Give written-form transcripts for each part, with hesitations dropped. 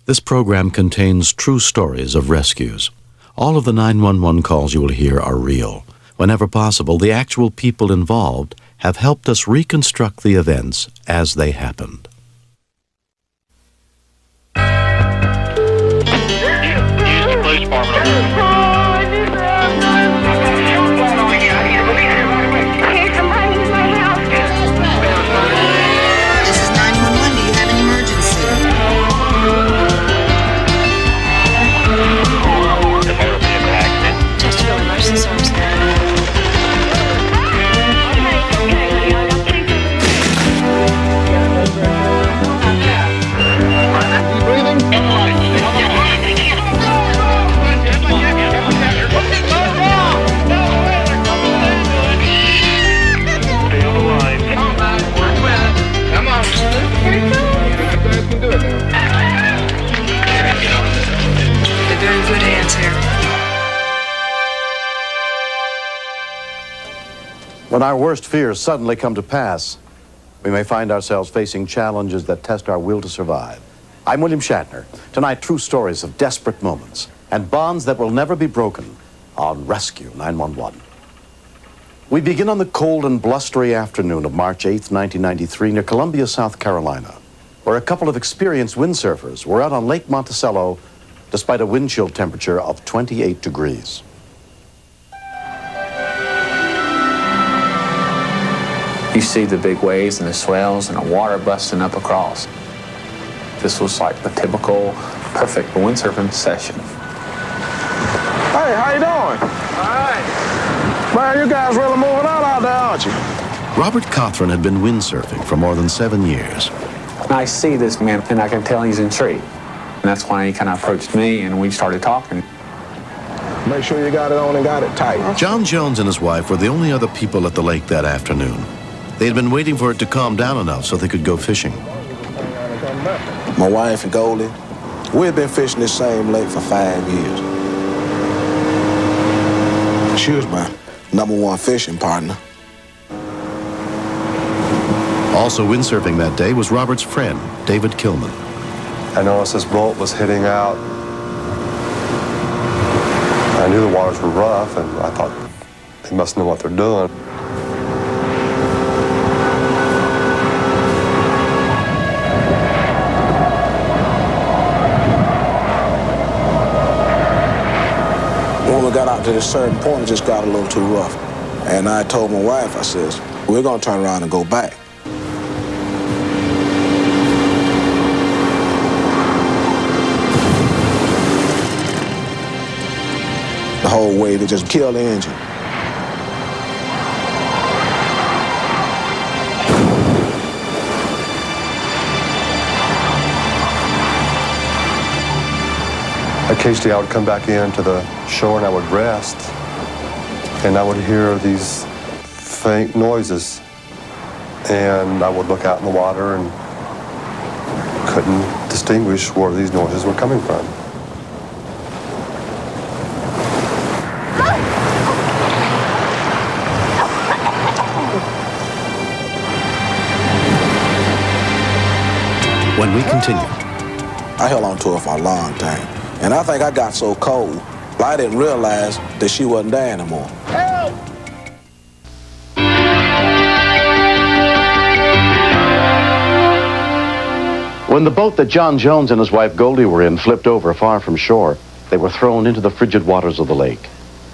This program contains true stories of rescues. All of the 911 calls you will hear are real. Whenever possible, the actual people involved have helped us reconstruct the events as they happened. When our worst fears suddenly come to pass, we may find ourselves facing challenges that test our will to survive. I'm William Shatner. Tonight, true stories of desperate moments and bonds that will never be broken on Rescue 911. We begin on the cold and blustery afternoon of March 8th, 1993, near Columbia, South Carolina, where a couple of experienced windsurfers were out on Lake Monticello despite a wind chill temperature of 28 degrees. You see the big waves and the swells and the water busting up across. This was like the typical, perfect windsurfing session. Hey, how you doing? All right. Man, you guys really moving out there, aren't you? Robert Cothran had been windsurfing for more than 7 years. I see this man, and I can tell he's intrigued. And that's why he kind of approached me, and we started talking. Make sure you got it on and got it tight. John Jones and his wife were the only other people at the lake that afternoon. They had been waiting for it to calm down enough so they could go fishing. My wife and Goldie, we had been fishing this same lake for 5 years. She was my #1 fishing partner. Also windsurfing that day was Robert's friend, David Kilman. I noticed this boat was hitting out. I knew the waters were rough, and I thought they must know what they're doing. When we got out to this certain point, it just got a little too rough. And I told my wife, I says, we're gonna turn around and go back. The whole way to just kill the engine. Occasionally I would come back into the shore and I would rest, and I would hear these faint noises, and I would look out in the water and couldn't distinguish where these noises were coming from. When we continue, I held on to her for a long time. And I think I got so cold, I didn't realize that she wasn't there anymore. Help! when the boat that John Jones and his wife Goldie were in flipped over far from shore, they were thrown into the frigid waters of the lake.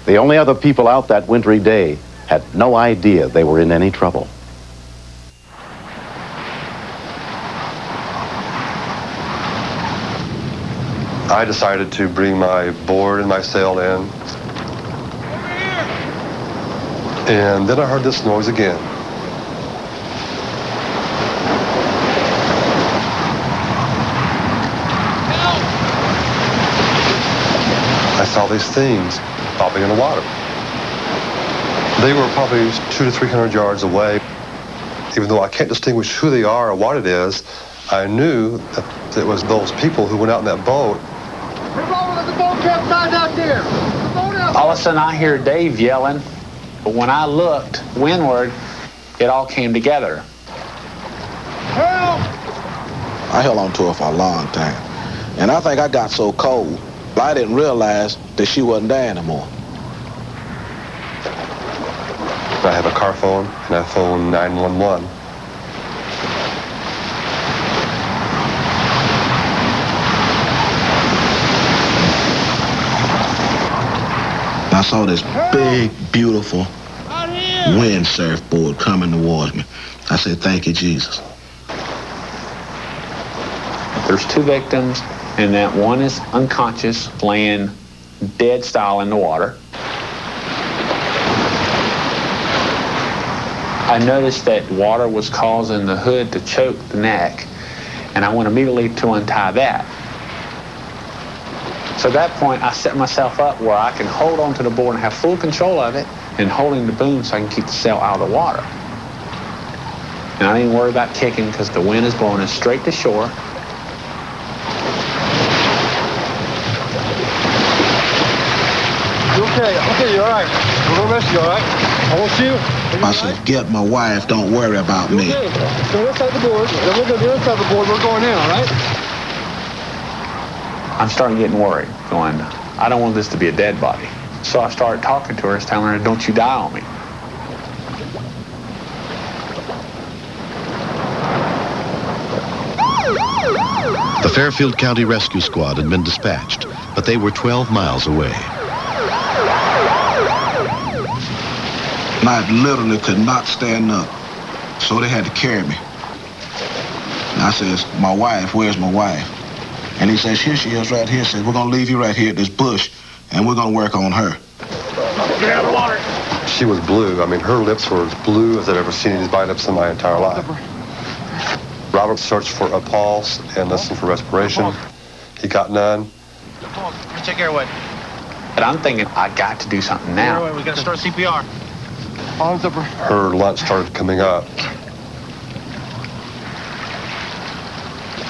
The only other people out that wintry day had no idea they were in any trouble. I decided to bring my board and my sail in. And then I heard this noise again. I saw these things bobbing in the water. They were probably 200 to 300 yards away. Even though I can't distinguish who they are or what it is, I knew that it was those people who went out in that boat. The boat capsized out there. All of a sudden I hear Dave yelling, but when I looked windward, it all came together. Help! I held on to her for a long time. And I think I got so cold, I didn't realize that she wasn't there anymore. I have a car phone, and I phone 911. I saw this big, beautiful wind surfboard coming towards me. I said, thank you, Jesus. There's 2 victims, and that one is unconscious, laying dead style in the water. I noticed that water was causing the hood to choke the neck, and I went immediately to untie that. So at that point, I set myself up where I can hold onto the board and have full control of it, and holding the boom so I can keep the sail out of the water. And I didn't worry about kicking because the wind is blowing us straight to shore. You okay? Okay, you all right? We're gonna rescue you, all right? I want you. I said, get my wife, don't worry about me. Okay. Go inside the board. Then we're gonna go inside the board. We're going in, all right? I'm starting getting worried, going, I don't want this to be a dead body. So I started talking to her, telling her, don't you die on me. The Fairfield County Rescue Squad had been dispatched, but they were 12 miles away. And I literally could not stand up, so they had to carry me. And I says, my wife, where's my wife? And he says, here she is right here. He says, we're gonna leave you right here at this bush, and we're gonna work on her. Get out of the water. She was blue. I mean, her lips were as blue as I'd ever seen anybody's lips in my entire life. Robert searched for a pulse and listened for respiration. He got none. Check airway. But I'm thinking, I got to do something now. Airway, we gotta start CPR. Arms up. Her lunch started coming up.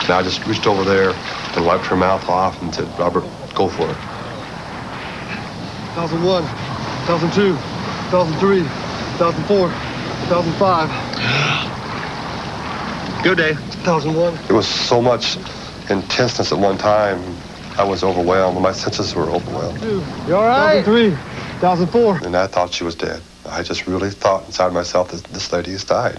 And I just reached over there and wiped her mouth off and said, Robert, go for it. 2001, 2002, 2003, 2004, 2005. Good day. 2001. It was so much intenseness at one time, I was overwhelmed. My senses were overwhelmed. You all right? 2003, 2004. And I thought she was dead. I just really thought inside myself that this lady has died.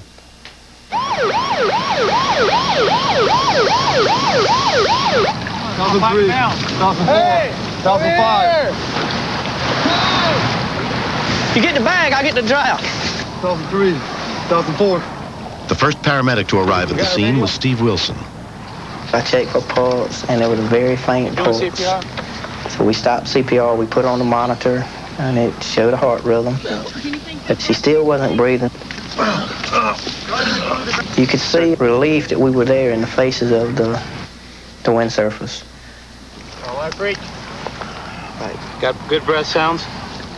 2003, 2004, 2005. You get the bag, I get the draft. 2003, 2004. The first paramedic to arrive at the scene was Steve Wilson. I checked for pulse, and it was a very faint pulse. So we stopped CPR, we put on the monitor, and it showed a heart rhythm. But she still wasn't breathing. You could see relief that we were there in the faces of the windsurfers. All right, breathe. Right. Got good breath sounds?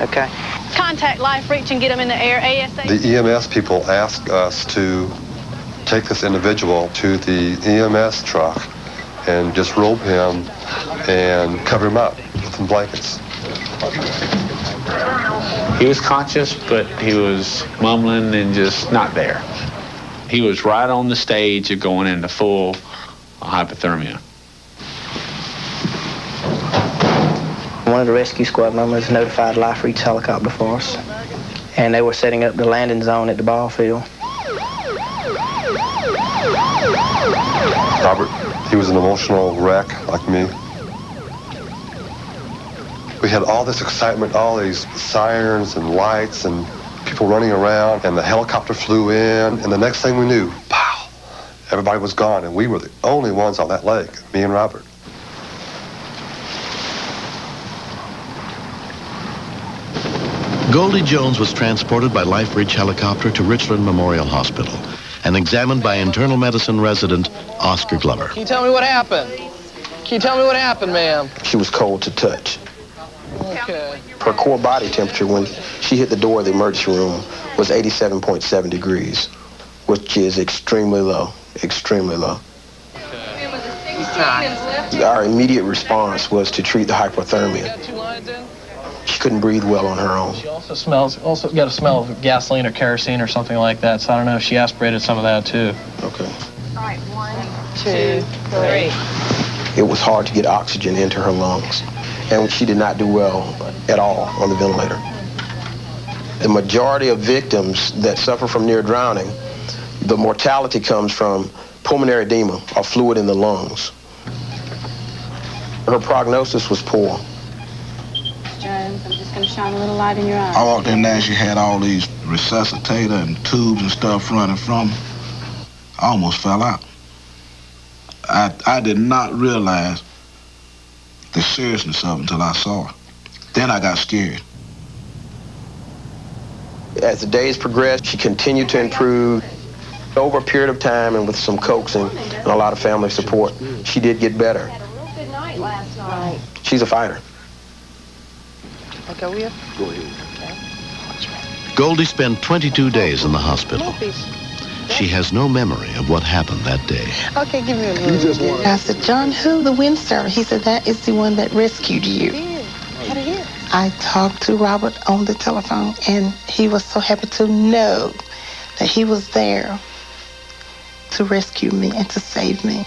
Okay. Contact Life Reach and get them in the air ASAP. The EMS people asked us to take this individual to the EMS truck and just robe him and cover him up with some blankets. He was conscious, but he was mumbling and just not there. He was right on the stage of going into full hypothermia. One of the rescue squad members notified Life Reach helicopter for us, and they were setting up the landing zone at the ball field. Robert, he was an emotional wreck like me. We had all this excitement, all these sirens and lights and people running around, and the helicopter flew in, and the next thing we knew, pow, everybody was gone, and we were the only ones on that lake, me and Robert. Goldie Jones was transported by Life Reach helicopter to Richland Memorial Hospital and examined by internal medicine resident Oscar Glover. Can you tell me what happened? Can you tell me what happened, ma'am? She was cold to touch. Okay. Her core body temperature when she hit the door of the emergency room was 87.7 degrees, which is extremely low, extremely low. Our immediate response was to treat the hypothermia. She couldn't breathe well on her own. She also got a smell of gasoline or kerosene or something like that, so I don't know if she aspirated some of that too. Okay. All right, 1, 2, 3. It was hard to get oxygen into her lungs. And she did not do well at all on the ventilator. The majority of victims that suffer from near drowning, the mortality comes from pulmonary edema, or fluid in the lungs. Her prognosis was poor. Jones, I'm just going to shine a little light in your eyes. I walked in there, she had all these resuscitator and tubes and stuff running from her. I almost fell out. I did not realize the seriousness of it until I saw her. Then I got scared. As the days progressed, she continued to improve. Over a period of time and with some coaxing and a lot of family support, she did get better. Had a real good night last night. She's a fighter. Okay, we Go ahead. Goldie spent 22 days in the hospital. She has no memory of what happened that day. Okay, give me a little. I said, John, who? The wind server. He said, that is the one that rescued you. I talked to Robert on the telephone, and he was so happy to know that he was there to rescue me and to save me.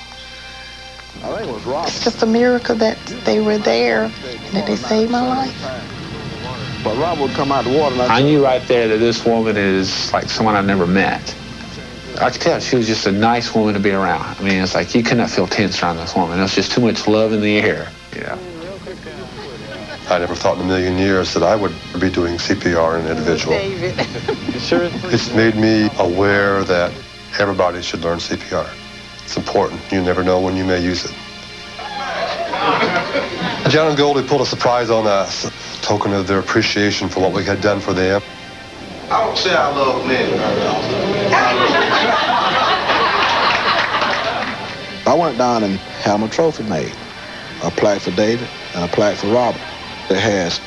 I think it was Robert. It's just a miracle that they were there and that they saved my life. But Robert would come out the water. And I knew right there that this woman is like someone I've never met. I could tell she was just a nice woman to be around. I mean, it's like you could not feel tense around this woman. There was just too much love in the air. Yeah. I never thought in a million years that I would be doing CPR on an individual. David. It's made me aware that everybody should learn CPR. It's important. You never know when you may use it. John and Goldie pulled a surprise on us, a token of their appreciation for what we had done for them. I don't say I love men. I went down and had him a trophy made. A plaque for David and a plaque for Robert. It has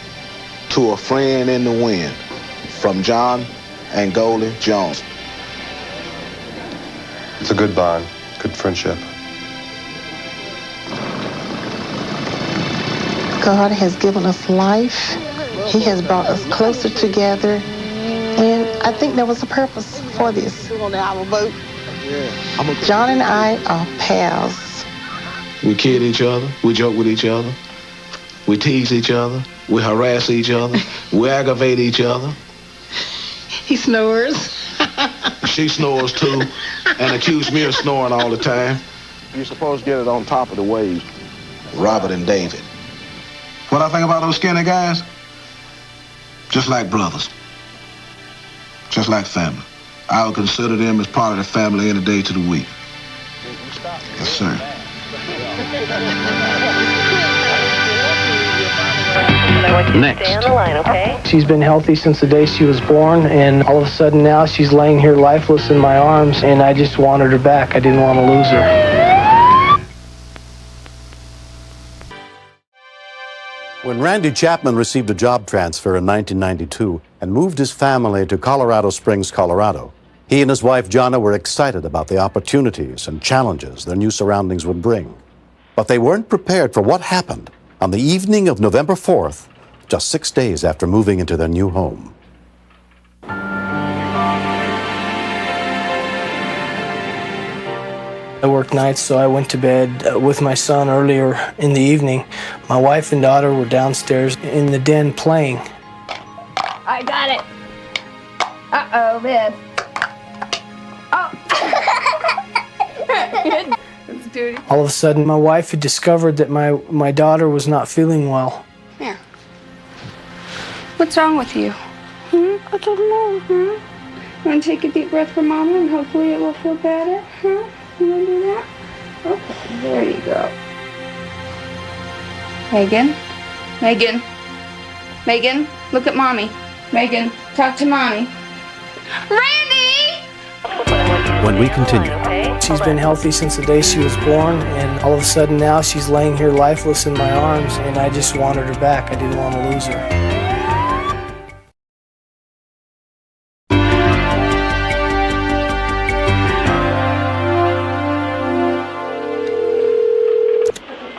"To a Friend in the Wind" from John and Goldie Jones. It's a good bond, good friendship. God has given us life. He has brought us closer together. And I think there was a purpose for this. John and I are pals. We kid each other. We joke with each other. We tease each other. We harass each other. We aggravate each other. He snores. She snores too and accused me of snoring all the time. You're supposed to get it on top of the waves. Robert and David. What I think about those skinny guys? Just like brothers. Just like family. I would consider them as part of the family any day to the week. Yes, sir. Next. Stay on the line, okay? She's been healthy since the day she was born, and all of a sudden now she's laying here lifeless in my arms, and I just wanted her back. I didn't want to lose her. When Randy Chapman received a job transfer in 1992 and moved his family to Colorado Springs, Colorado, he and his wife, Jonna, were excited about the opportunities and challenges their new surroundings would bring. But they weren't prepared for what happened on the evening of November 4th, just 6 days after moving into their new home. I worked nights, so I went to bed with my son earlier in the evening. My wife and daughter were downstairs in the den playing. I got it. Uh-oh, this. Oh. Let's do it. All of a sudden, my wife had discovered that my daughter was not feeling well. Here. What's wrong with you? I don't know, You want to take a deep breath for Mama and hopefully it will feel better? You want to do that? Okay, there you go. Megan? Megan? Megan, look at Mommy. Megan, talk to Mommy. Randy! When we continue, She's been healthy since the day she was born, and all of a sudden now she's laying here lifeless in my arms, and I just wanted her back. I didn't want to lose her.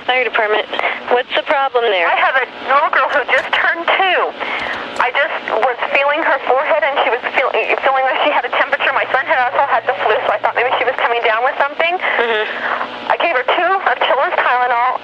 Fire department. What's the problem there? I have a little girl who just turned 2. I just was feeling her forehead, and she was feeling like she had a temperature. My son had also had the flu, so I thought maybe she was coming down with something. I gave her 2 of Children's Tylenol,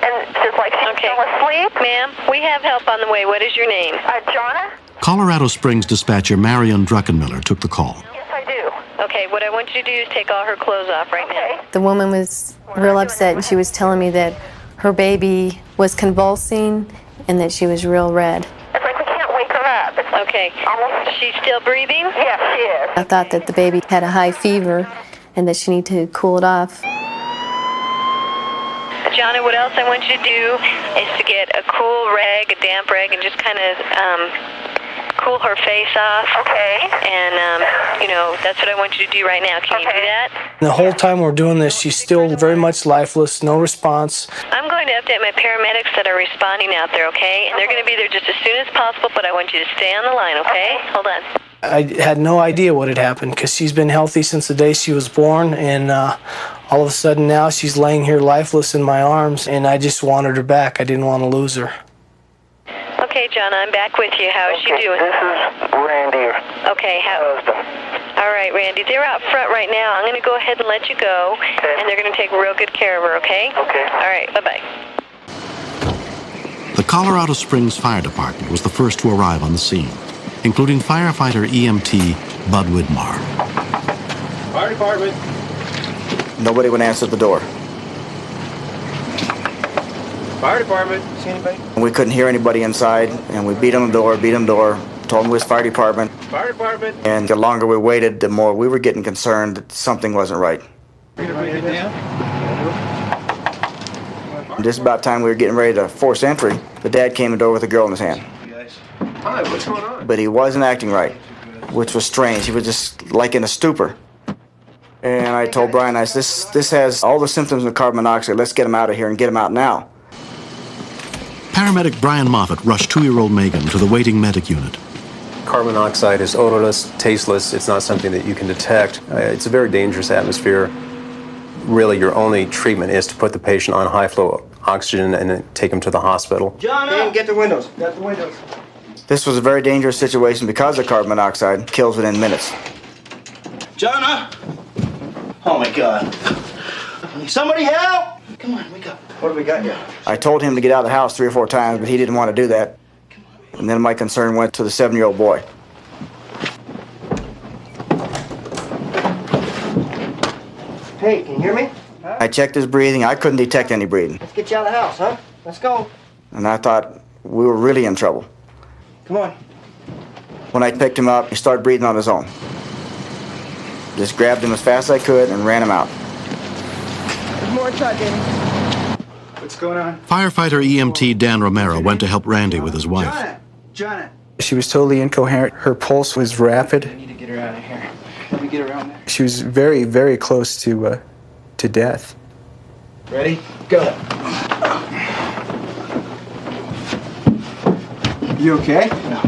asleep? Ma'am, we have help on the way. What is your name? Jonna? Colorado Springs dispatcher Marion Druckenmiller took the call. Yes, I do. Okay, what I want you to do is take all her clothes off right now. The woman was real upset, and she was telling me that her baby was convulsing and that she was real red. It's like we can't wake her up. Okay. She's still breathing? Yes, she is. I thought that the baby had a high fever and that she needed to cool it off. Johnny, what else I want you to do is to get a cool rag, a damp rag, and just kind of cool her face off. Okay. And, that's what I want you to do right now. Can you do that? The whole time we're doing this, she's still very much lifeless, no response. I'm going to update my paramedics that are responding out there, okay? And they're going to be there just as soon as possible, but I want you to stay on the line, okay? Hold on. I had no idea what had happened because she's been healthy since the day she was born, and all of a sudden now she's laying here lifeless in my arms, and I just wanted her back. I didn't want to lose her. Okay, John, I'm back with you. How is she doing? This is Randy. Okay, all right, Randy, they're out front right now. I'm going to go ahead and let you go, and they're going to take real good care of her, okay? Okay. All right, bye-bye. The Colorado Springs Fire Department was the first to arrive on the scene, including firefighter EMT Bud Widmar. Fire department. Nobody would answer the door. Fire department. See anybody? We couldn't hear anybody inside, and we beat on the door, told them it was fire department. Fire department. And the longer we waited, the more we were getting concerned that something wasn't right. Just about time we were getting ready to force entry, the dad came in the door with a girl in his hand. Hi, what's going on? But he wasn't acting right, which was strange. He was just like in a stupor. And I told Brian, I said, this has all the symptoms of carbon monoxide. Let's get him out of here and get him out now. Paramedic Brian Moffitt rushed 2-year-old Megan to the waiting medic unit. Carbon monoxide is odorless, tasteless. It's not something that you can detect. It's a very dangerous atmosphere. Really, your only treatment is to put the patient on high-flow oxygen and then take him to the hospital. John, get the windows. Got the windows. This was a very dangerous situation because of carbon monoxide. Kills within minutes. Jonna! Oh my God. Somebody help! Come on, wake up. What do we got here? I told him to get out of the house 3 or 4 times, but he didn't want to do that. And then my concern went to the 7-year-old boy. Hey, can you hear me? I checked his breathing. I couldn't detect any breathing. Let's get you out of the house, huh? Let's go. And I thought we were really in trouble. Come on. When I picked him up, he started breathing on his own. Just grabbed him as fast as I could and ran him out. There's more inside, Danny. What's going on? Firefighter EMT Dan Romero went to help Randy with his wife. Jonna. She was totally incoherent. Her pulse was rapid. I need to get her out of here. Let me get around there. She was very, very close to death. Ready? Go. You okay? No.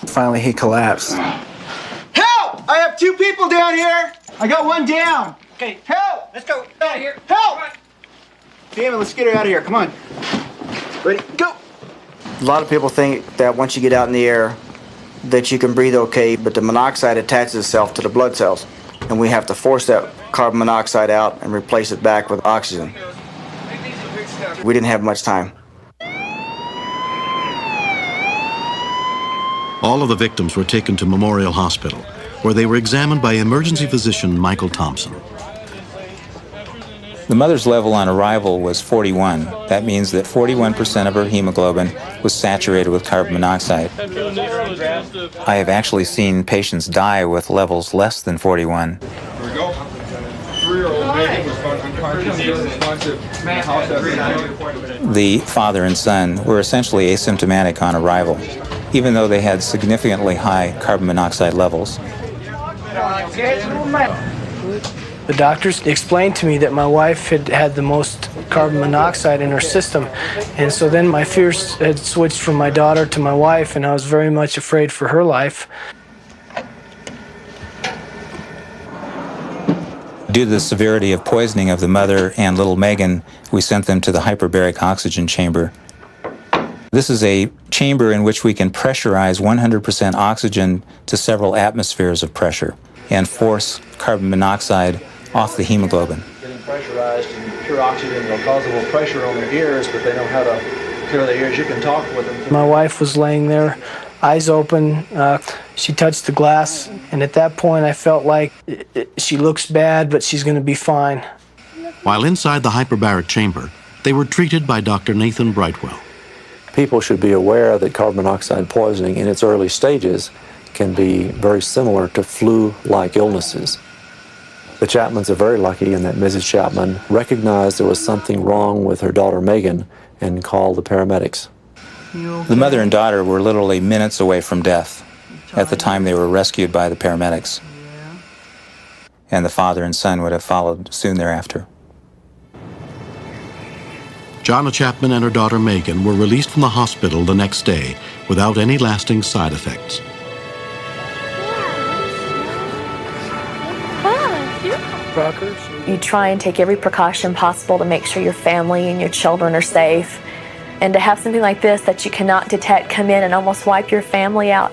Finally, he collapsed. Help! I have 2 people down here. I got 1 down. Okay. Help! Let's go. Out of here. Help! Damn it, let's get her out of here. Come on. Ready? Go. A lot of people think that once you get out in the air that you can breathe okay, but the monoxide attaches itself to the blood cells, and we have to force that carbon monoxide out and replace it back with oxygen. We didn't have much time. All of the victims were taken to Memorial Hospital, where they were examined by emergency physician Michael Thompson. The mother's level on arrival was 41. That means that 41% of her hemoglobin was saturated with carbon monoxide. I have actually seen patients die with levels less than 41. Here we go. 3-year-old baby was unconscious. The father and son were essentially asymptomatic on arrival, even though they had significantly high carbon monoxide levels. The doctors explained to me that my wife had the most carbon monoxide in her system, and so then my fears had switched from my daughter to my wife, and I was very much afraid for her life. Due to the severity of poisoning of the mother and little Megan, we sent them to the hyperbaric oxygen chamber. This is a chamber in which we can pressurize 100% oxygen to several atmospheres of pressure and force carbon monoxide off the hemoglobin. Getting pressurized and pure oxygen will cause a little pressure on their ears, but they know how to clear their ears. You can talk with them. My wife was laying there, eyes open. She touched the glass, and at that point I felt like she looks bad, but she's going to be fine. While inside the hyperbaric chamber, they were treated by Dr. Nathan Brightwell. People should be aware that carbon monoxide poisoning in its early stages can be very similar to flu-like illnesses. The Chapmans are very lucky in that Mrs. Chapman recognized there was something wrong with her daughter Megan and called the paramedics. The mother and daughter were literally minutes away from death at the time they were rescued by the paramedics. And the father and son would have followed soon thereafter. Jonna Chapman and her daughter Megan were released from the hospital the next day without any lasting side effects. You try and take every precaution possible to make sure your family and your children are safe. And to have something like this that you cannot detect come in and almost wipe your family out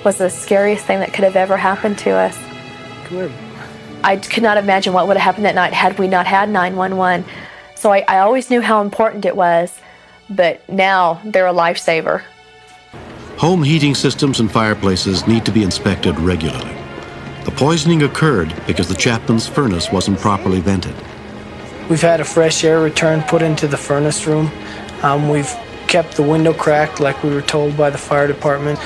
was the scariest thing that could have ever happened to us. Good. I could not imagine what would have happened that night had we not had 911. So I always knew how important it was, but now they're a lifesaver. Home heating systems and fireplaces need to be inspected regularly. The poisoning occurred because the Chapman's furnace wasn't properly vented. We've had a fresh air return put into the furnace room. We've kept the window cracked like we were told by the fire department.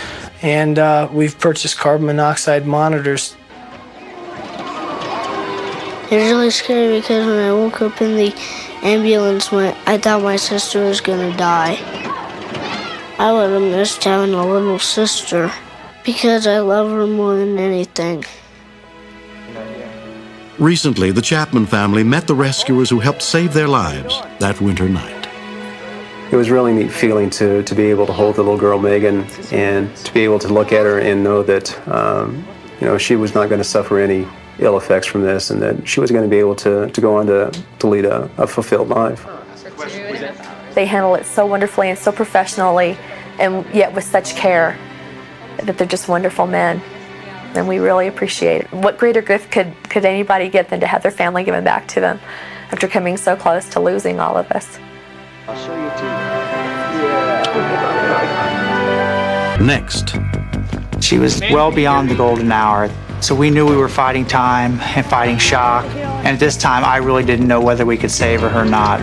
And we've purchased carbon monoxide monitors. It was really scary because when I woke up in the ambulance, I thought my sister was gonna die. I would have missed having a little sister because I love her more than anything. Recently, the Chapman family met the rescuers who helped save their lives that winter night. It was a really neat feeling to be able to hold the little girl Megan and to be able to look at her and know that she was not going to suffer any ill effects from this, and that she was going to be able to go on to lead a fulfilled life. They handle it so wonderfully and so professionally, and yet with such care, that they're just wonderful men. And we really appreciate it. What greater gift could anybody get than to have their family given back to them after coming so close to losing all of us? I'll show you too. Next. She was well beyond the golden hour, so we knew we were fighting time and fighting shock. And at this time, I really didn't know whether we could save her or not.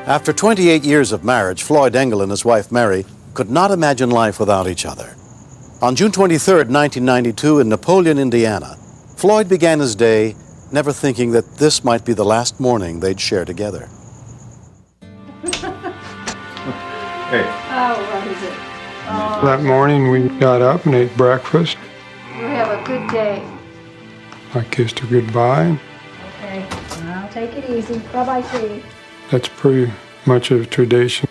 After 28 years of marriage, Floyd Engel and his wife Mary could not imagine life without each other. On June 23, 1992, in Napoleon, Indiana, Floyd began his day never thinking that this might be the last morning they'd share together. Hey. Oh, what is it? Oh, That morning we got up and ate breakfast. you have a good day. I kissed her goodbye. Okay, well, take it easy. Bye-bye, sweetie. That's pretty much a tradition.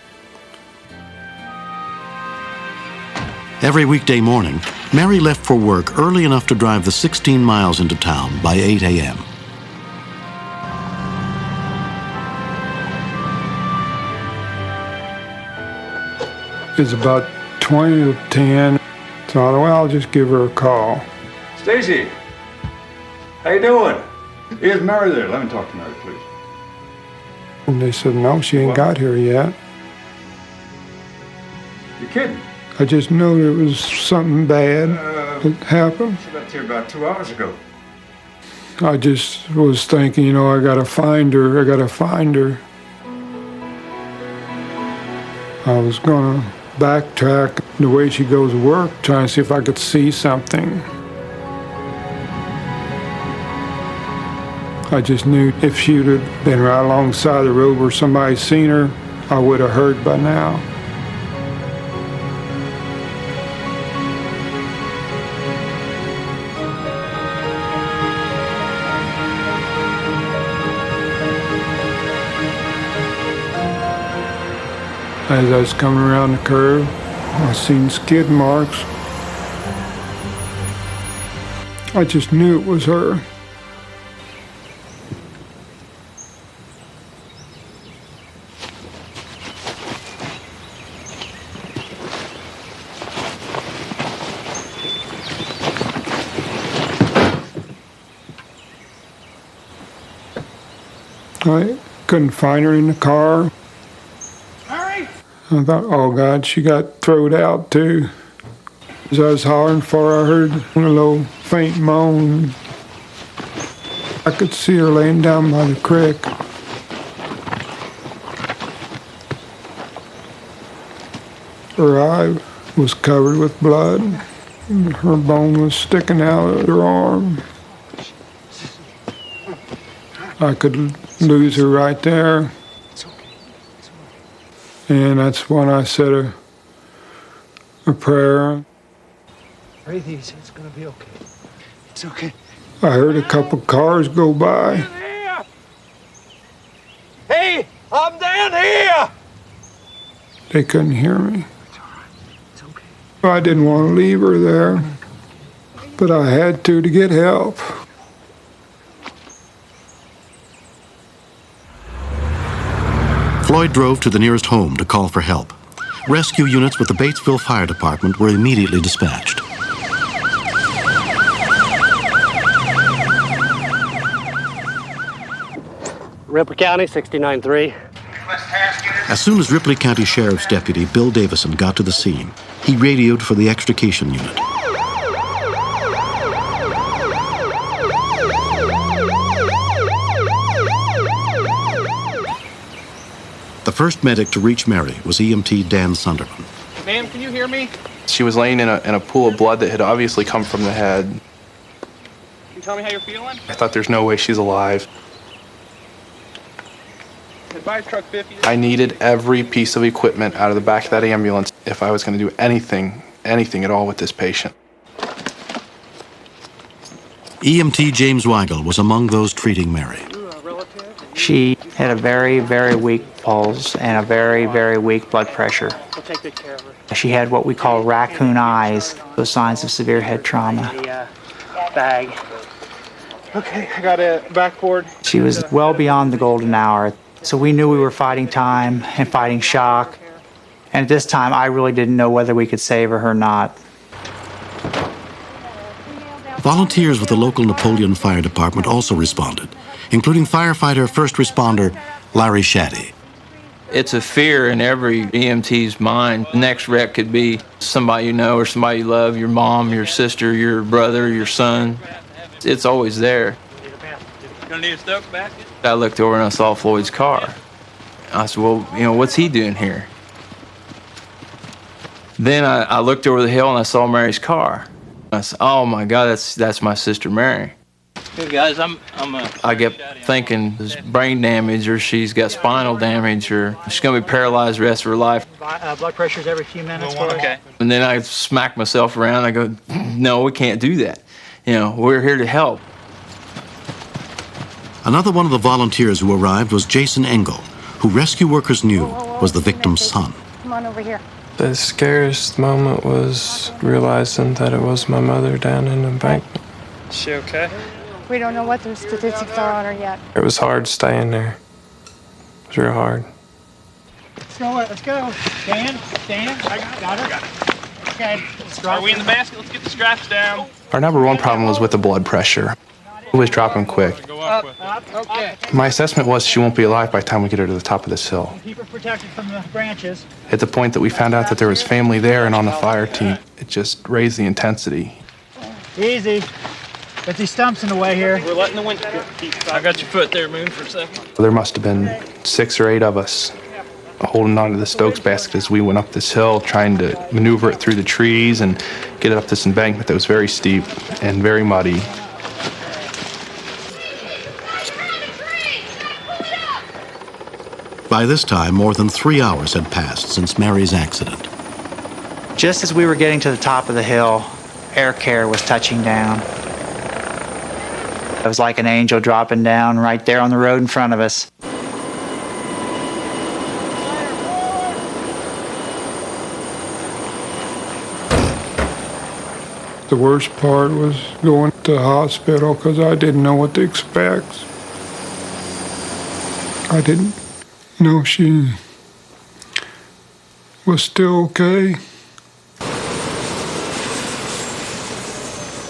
Every weekday morning, Mary left for work early enough to drive the 16 miles into town by 8 a.m. It's about 20 to 10, so I thought, well, I'll just give her a call. Stacy, how you doing? Is Mary there? Let me talk to Mary, please. And they said, no, she ain't got here yet. You kidding? I just knew it was something bad that happened. She left here about 2 hours ago. I just was thinking, I gotta find her, I gotta find her. I was gonna backtrack the way she goes to work, trying to see if I could see something. I just knew if she would have been right alongside the road where somebody seen her, I would have heard by now. As I was coming around the curve, I seen skid marks. I just knew it was her. I couldn't find her in the car. I thought, oh God, she got thrown out too. As I was hollering for her, I heard a low faint moan. I could see her laying down by the creek. Her eye was covered with blood. Her bone was sticking out of her arm. I could lose her right there. And that's when I said a prayer. Breathe easy, it's gonna be okay. It's okay. I heard a couple cars go by. Hey, I'm down here! They couldn't hear me. I didn't want to leave her there, but I had to get help. Floyd drove to the nearest home to call for help. Rescue units with the Batesville Fire Department were immediately dispatched. Ripley County, 69-3. As soon as Ripley County Sheriff's Deputy Bill Davison got to the scene, he radioed for the extrication unit. The first medic to reach Mary was EMT Dan Sunderman. Ma'am, can you hear me? She was laying in a pool of blood that had obviously come from the head. Can you tell me how you're feeling? I thought there's no way she's alive. Advise truck 50. I needed every piece of equipment out of the back of that ambulance if I was going to do anything at all with this patient. EMT James Weigel was among those treating Mary. She had a very, very weak pulse and a very, very weak blood pressure. We'll take good care of her. She had what we call raccoon eyes, those signs of severe head trauma. Bag. Okay, I got a backboard. She was well beyond the golden hour, so we knew we were fighting time and fighting shock. And at this time, I really didn't know whether we could save her or not. Volunteers with the local Napoleon Fire Department also responded, including firefighter first responder Larry Shaddy. It's a fear in every EMT's mind. The next wreck could be somebody you know or somebody you love, your mom, your sister, your brother, your son. It's always there. Gonna need a Stokes basket? I looked over and I saw Floyd's car. I said, well, what's he doing here? Then I looked over the hill and I saw Mary's car. I said, oh my God, that's my sister Mary. Hey guys, I kept thinking there's brain damage or she's got spinal damage or she's gonna be paralyzed the rest of her life. Blood pressure's every few minutes. Okay. And then I smack myself around. I go, no, we can't do that. We're here to help. Another one of the volunteers who arrived was Jason Engel, who rescue workers knew was the victim's son. Come on over here. The scariest moment was realizing that it was my mother down in the embankment. Is she okay? We don't know what the statistics are on her yet. It was hard staying there. It was real hard. Let's go. Let's go. Stand. I got her. Okay. Are we in the basket? Let's get the straps down. Our number one problem was with the blood pressure. It was dropping quick. Up. Okay. My assessment was she won't be alive by the time we get her to the top of this hill. Keep her protected from the branches. At the point that we found out that there was family there and on the fire team, it just raised the intensity. Easy. Get these stumps in the way here. We're letting the wind. I got your foot there, Moon, for a second. There must have been 6 or 8 of us holding onto the Stokes basket as we went up this hill, trying to maneuver it through the trees and get it up this embankment that was very steep and very muddy. By this time, more than 3 hours had passed since Mary's accident. Just as we were getting to the top of the hill, air care was touching down. It was like an angel dropping down right there on the road in front of us. The worst part was going to the hospital because I didn't know what to expect. I didn't know she was still okay.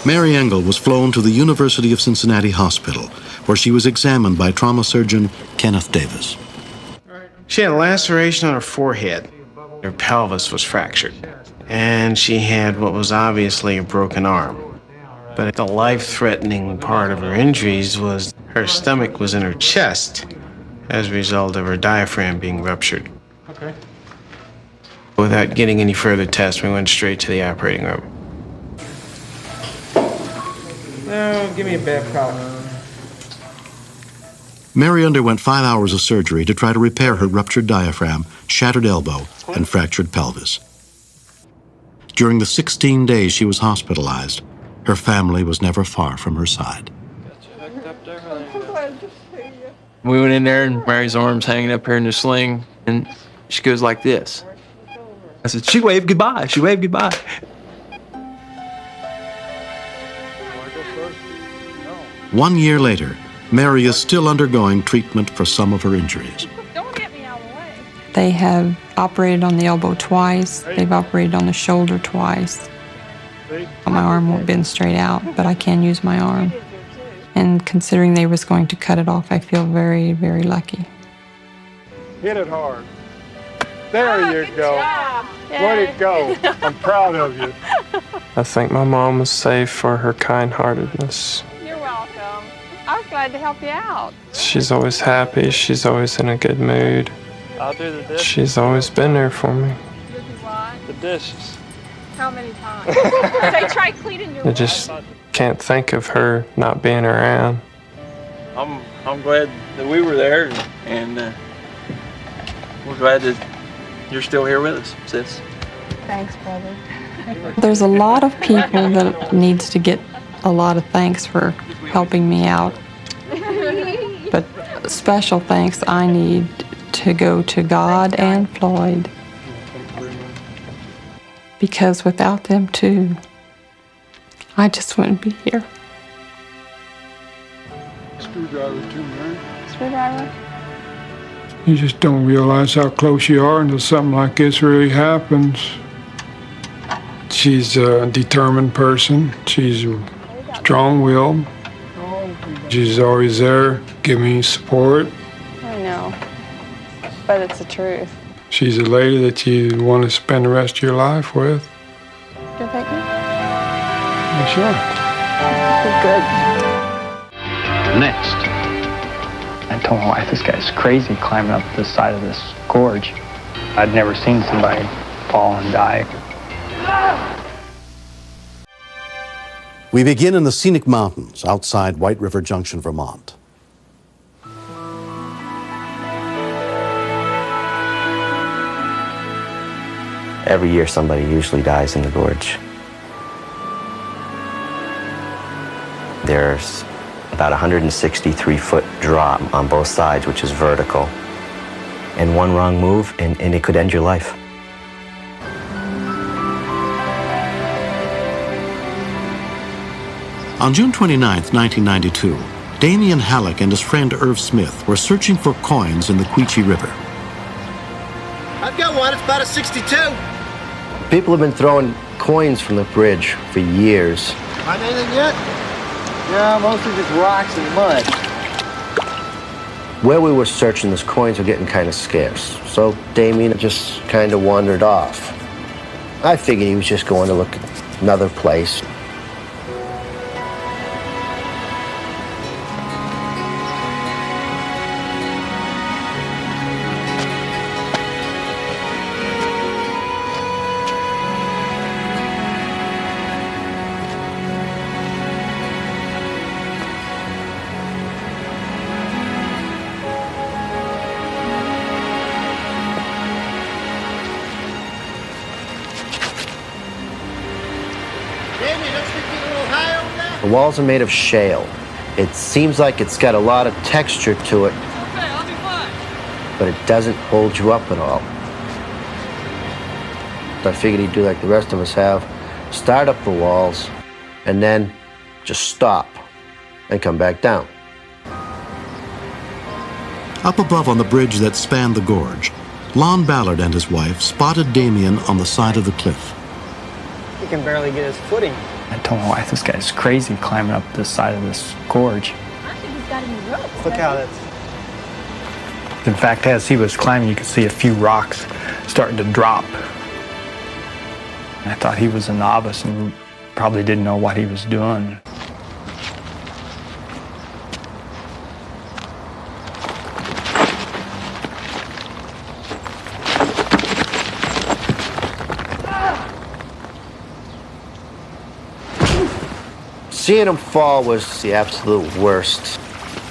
Mary Engel was flown to the University of Cincinnati Hospital, where she was examined by trauma surgeon Kenneth Davis. She had a laceration on her forehead. Her pelvis was fractured, and she had what was obviously a broken arm. But the life-threatening part of her injuries was her stomach was in her chest as a result of her diaphragm being ruptured. Okay. Without getting any further tests, we went straight to the operating room. No, give me a Babcock. Mary underwent 5 hours of surgery to try to repair her ruptured diaphragm, shattered elbow, and fractured pelvis. During the 16 days she was hospitalized, her family was never far from her side. We went in there and Mary's arm's hanging up here in the sling, and she goes like this. I said, she waved goodbye. She waved goodbye. One year later, Mary is still undergoing treatment for some of her injuries. They have operated on the elbow twice. They've operated on the shoulder twice. My arm won't bend straight out, but I can use my arm. And considering they was going to cut it off, I feel very, very lucky. Hit it hard. There you go. Way to go. I'm proud of you. I think my mom was saved for her kind-heartedness. You're welcome. I was glad to help you out. She's always happy. She's always in a good mood. I'll do the dishes. She's always been there for me. The dishes. How many times? Say, try cleaning your I just can't think of her not being around. I'm glad that we were there, and we're glad that you're still here with us, sis. Thanks, brother. There's a lot of people that needs to get a lot of thanks for helping me out. But special thanks I need to go to God and Floyd. Because without them too, I just wouldn't be here. Screwdriver too, man. Screwdriver? You just don't realize how close you are until something like this really happens. She's a determined person. She's strong-willed. She's always there, giving me support. I know, but it's the truth. She's a lady that you want to spend the rest of your life with. You'll take me? Yeah, sure. Good. Next. I told my wife, this guy's crazy climbing up the side of this gorge. I'd never seen somebody fall and die. We begin in the scenic mountains outside White River Junction, Vermont. Every year somebody usually dies in the gorge. There's about 163-foot drop on both sides, which is vertical. And one wrong move, and it could end your life. On June 29, 1992, Damian Halleck and his friend Irv Smith were searching for coins in the Quechee River. I've got one. It's about a 62. People have been throwing coins from the bridge for years. Find anything yet? Yeah, mostly just rocks and mud. Where we were searching, those coins were getting kind of scarce. So Damien just kind of wandered off. I figured he was just going to look at another place. The walls are made of shale. It seems like it's got a lot of texture to it, but it doesn't hold you up at all. So I figured he'd do like the rest of us have, start up the walls, and then just stop and come back down. Up above on the bridge that spanned the gorge, Lon Ballard and his wife spotted Damien on the side of the cliff. He can barely get his footing. I told my wife, this guy's crazy climbing up the side of this gorge. I think he's got any ropes. Look how that's... In fact, as he was climbing, you could see a few rocks starting to drop. I thought he was a novice and probably didn't know what he was doing. Seeing him fall was the absolute worst.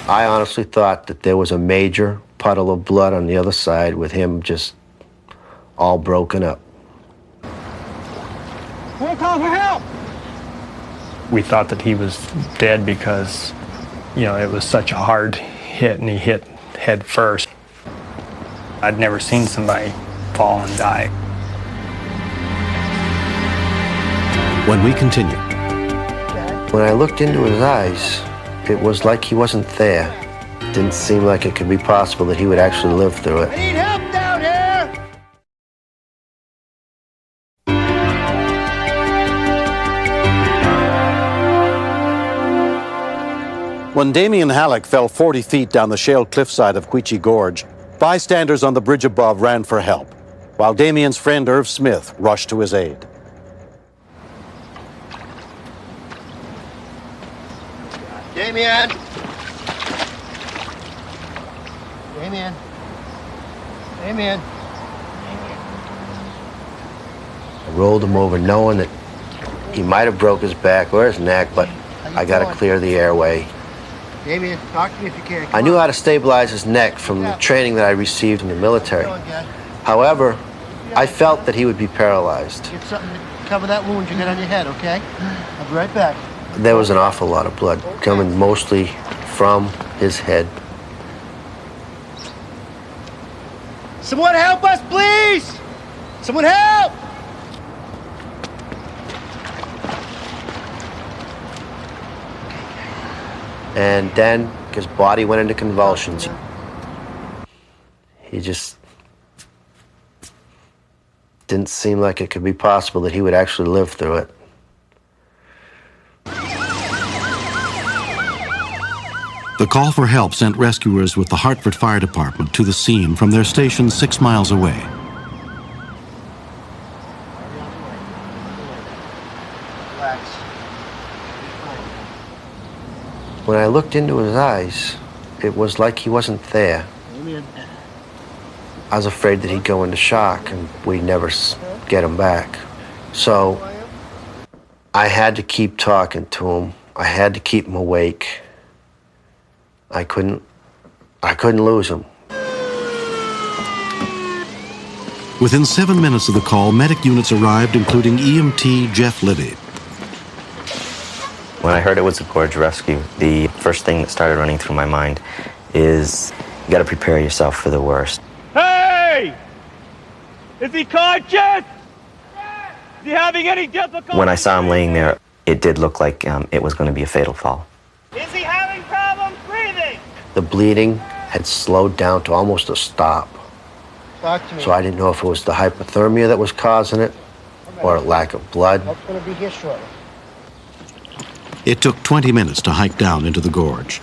I honestly thought that there was a major puddle of blood on the other side with him just all broken up. We'll call for help! We thought that he was dead because, you know, it was such a hard hit and he hit head first. I'd never seen somebody fall and die. When we continue. When I looked into his eyes, it was like he wasn't there. It didn't seem like it could be possible that he would actually live through it. I need help down here! When Damien Halleck fell 40 feet down the shale cliffside of Quechee Gorge, bystanders on the bridge above ran for help, while Damien's friend Irv Smith rushed to his aid. Damien! Damien! Damien! I rolled him over knowing that he might have broke his back or his neck, but I got to clear the airway. Damien, talk to me if you can. I knew how to stabilize his neck from the training that I received in the military. However, I felt that he would be paralyzed. Get something to cover that wound you got on your head, okay? I'll be right back. There was an awful lot of blood coming mostly from his head. Someone help us, please! Someone help! And then his body went into convulsions. He just didn't seem like it could be possible that he would actually live through it. The call for help sent rescuers with the Hartford Fire Department to the scene from their station 6 miles away. When I looked into his eyes, it was like he wasn't there. I was afraid that he'd go into shock and we'd never get him back. So I had to keep talking to him. I had to keep him awake. I couldn't lose him. Within 7 minutes of the call, medic units arrived, including EMT Jeff Libby. When I heard it was a gorge rescue, the first thing that started running through my mind is you got to prepare yourself for the worst. Hey! Is he conscious? Is he having any difficulty? When I saw him laying there, it did look like it was going to be a fatal fall. Is he having problems breathing? The bleeding had slowed down to almost a stop. Talk to me. So I didn't know if it was the hypothermia that was causing it or a lack of blood. Help's gonna be here shortly. It took 20 minutes to hike down into the gorge.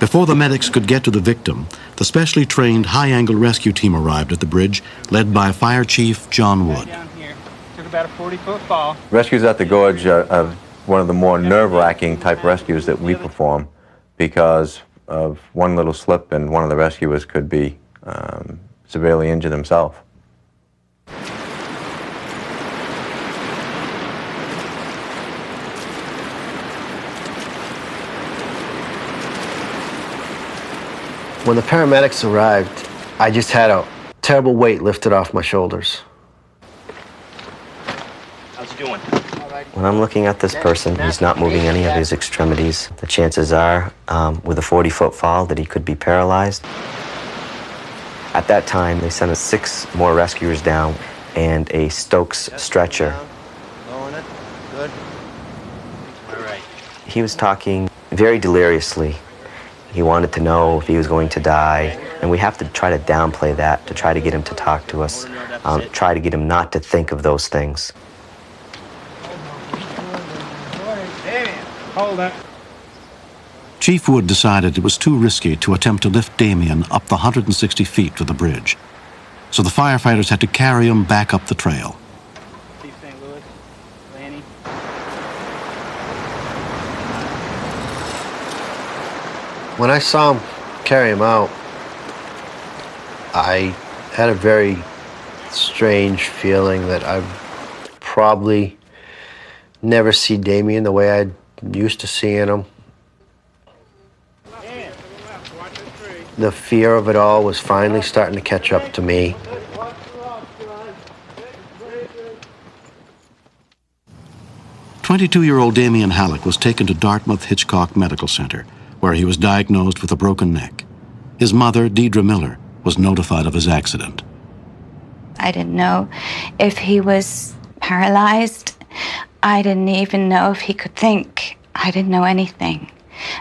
Before the medics could get to the victim, the specially trained high-angle rescue team arrived at the bridge, led by Fire Chief John Wood. Down here. Took about a 40-foot fall. Rescues at the gorge are one of the more nerve-wracking type rescues that we perform because of one little slip and one of the rescuers could be severely injured himself. When the paramedics arrived, I just had a terrible weight lifted off my shoulders. How's he doing? When I'm looking at this person, he's not moving any of his extremities. The chances are, with a 40-foot fall, that he could be paralyzed. At that time, they sent us 6 more rescuers down and a Stokes stretcher. Lowering it. Good. All right. He was talking very deliriously. He wanted to know if he was going to die, and we have to try to downplay that to try to get him to talk to us, try to get him not to think of those things. Hold that. Chief Wood decided it was too risky to attempt to lift Damien up the 160 feet to the bridge. So the firefighters had to carry him back up the trail. When I saw him carry him out, I had a very strange feeling that I'd probably never see Damien the way I used to seeing him. The fear of it all was finally starting to catch up to me. "22-year-old Damien Halleck was taken to Dartmouth Hitchcock Medical Center, where he was diagnosed with a broken neck. His mother, Deidre Miller, was notified of his accident. I didn't know if he was paralyzed. I didn't even know if he could think. I didn't know anything.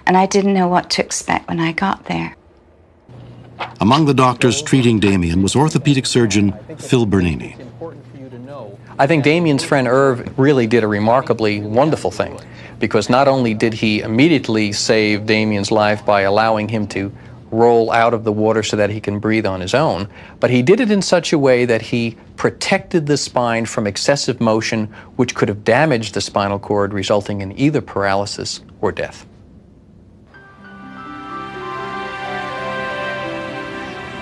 And I didn't know what to expect when I got there. Among the doctors treating Damien was orthopedic surgeon Phil Bernini. I think Damien's friend Irv really did a remarkably wonderful thing, because not only did he immediately save Damien's life by allowing him to roll out of the water so that he can breathe on his own, but he did it in such a way that he protected the spine from excessive motion, which could have damaged the spinal cord, resulting in either paralysis or death.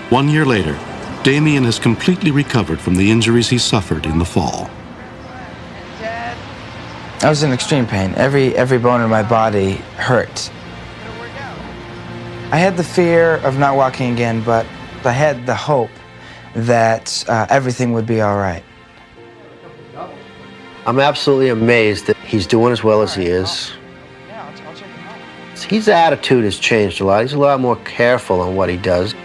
One year later, Damien has completely recovered from the injuries he suffered in the fall. I was in extreme pain. Every bone in my body hurt. I had the fear of not walking again, but I had the hope that everything would be all right. I'm absolutely amazed that he's doing as well as he is. His attitude has changed a lot. He's a lot more careful on what he does.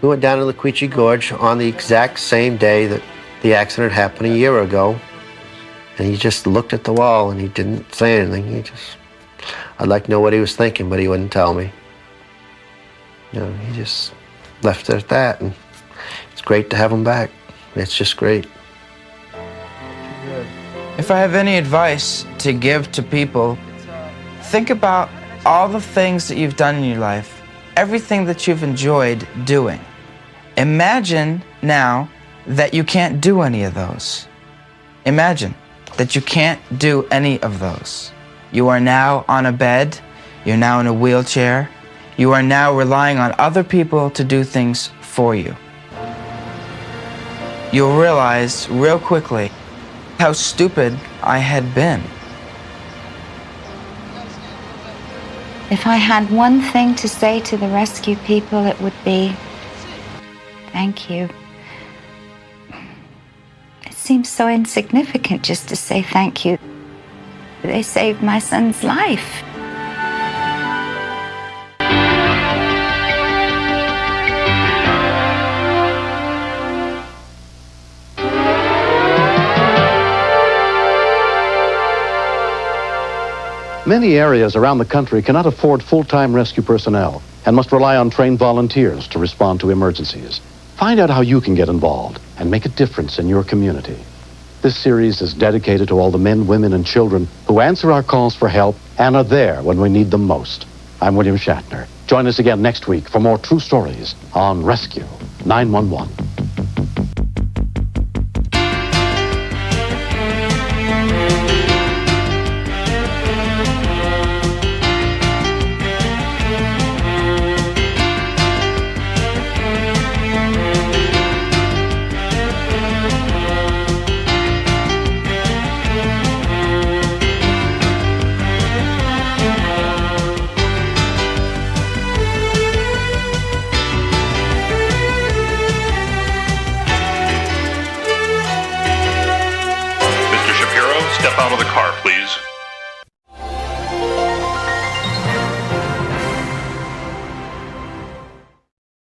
We went down to the Quechee Gorge on the exact same day that the accident happened a year ago. And he just looked at the wall and he didn't say anything. I'd like to know what he was thinking, but he wouldn't tell me. You know, he just left it at that. And it's great to have him back. It's just great. If I have any advice to give to people, think about all the things that you've done in your life, everything that you've enjoyed doing. Imagine now that you can't do any of those. Imagine that you can't do any of those. You are now on a bed, you're now in a wheelchair, you are now relying on other people to do things for you. You'll realize real quickly how stupid I had been. If I had one thing to say to the rescue people, it would be, thank you. It seems so insignificant just to say thank you. They saved my son's life. Many areas around the country cannot afford full-time rescue personnel and must rely on trained volunteers to respond to emergencies. Find out how you can get involved and make a difference in your community. This series is dedicated to all the men, women, and children who answer our calls for help and are there when we need them most. I'm William Shatner. Join us again next week for more true stories on Rescue 911. Step out of the car, please.